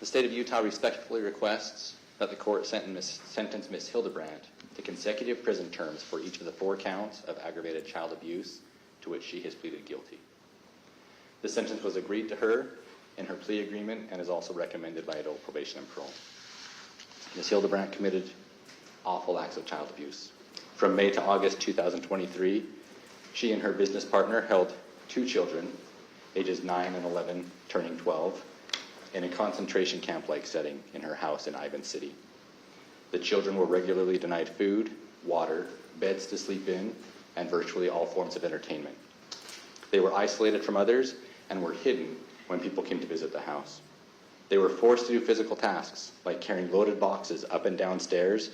The state of Utah respectfully requests that the court sentence Ms. Hildebrand to consecutive prison terms for each of the 4 counts of aggravated child abuse to which she has pleaded guilty. The sentence was agreed to her in her plea agreement and is also recommended by adult probation and parole. Ms. Hildebrand committed awful acts of child abuse. From May to August 2023, she and her business partner held 2 children, ages 9 and 11, turning 12, in a concentration camp-like setting in her house in Ivan City. The children were regularly denied food, water, beds to sleep in, and virtually all forms of entertainment. They were isolated from others and were hidden when people came to visit the house. They were forced to do physical tasks like carrying loaded boxes up and down stairs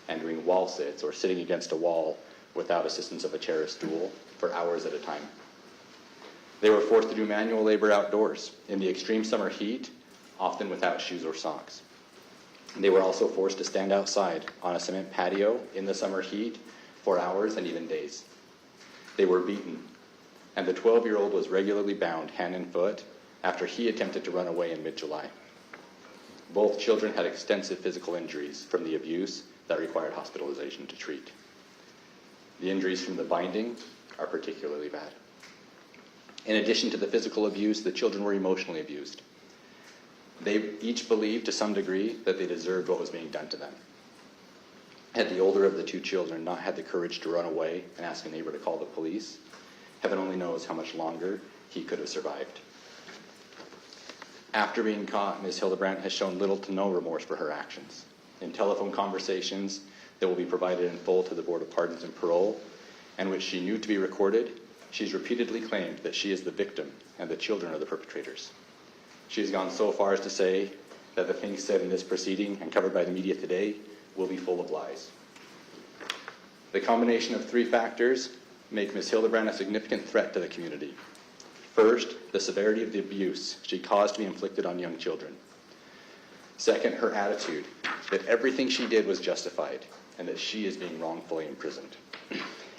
and doing wall sits or sitting against a wall without assistance of a chair or stool for hours at a time. They were forced to do manual labor outdoors in the extreme summer heat, often without shoes or socks. They were also forced to stand outside on a cement patio in the summer heat for hours and even days. They were beaten, and the 12-year-old was regularly bound hand and foot after he attempted to run away in mid-July. Both children had extensive physical injuries from the abuse that required hospitalization to treat. The injuries from the binding are particularly bad. In addition to the physical abuse, the children were emotionally abused. They each believed to some degree that they deserved what was being done to them. Had the older of the 2 children not had the courage to run away and ask a neighbor to call the police, heaven only knows how much longer he could have survived. After being caught, Ms. Hildebrand has shown little to no remorse for her actions. In telephone conversations that will be provided in full to the Board of Pardons and Parole, and which she knew to be recorded, she's repeatedly claimed that she is the victim and the children are the perpetrators. She has gone so far as to say that the things said in this proceeding and covered by the media today will be full of lies. The combination of 3 factors make Ms. Hildebrand a significant threat to the community. First, the severity of the abuse she caused to be inflicted on young children. Second, her attitude that everything she did was justified and that she is being wrongfully imprisoned.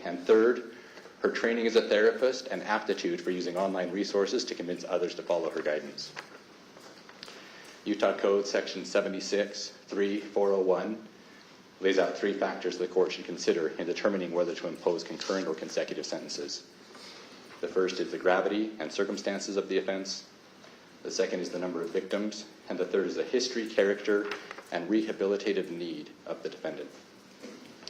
And third, her training as a therapist and aptitude for using online resources to convince others to follow her guidance. Utah Code Section 76.3.401 lays out 3 factors the court should consider in determining whether to impose concurrent or consecutive sentences. The first is the gravity and circumstances of the offense. The second is the number of victims. And the third is the history, character, and rehabilitative need of the defendant.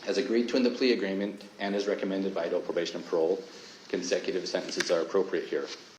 As agreed to in the plea agreement and as recommended by adult probation and parole, consecutive sentences are appropriate here.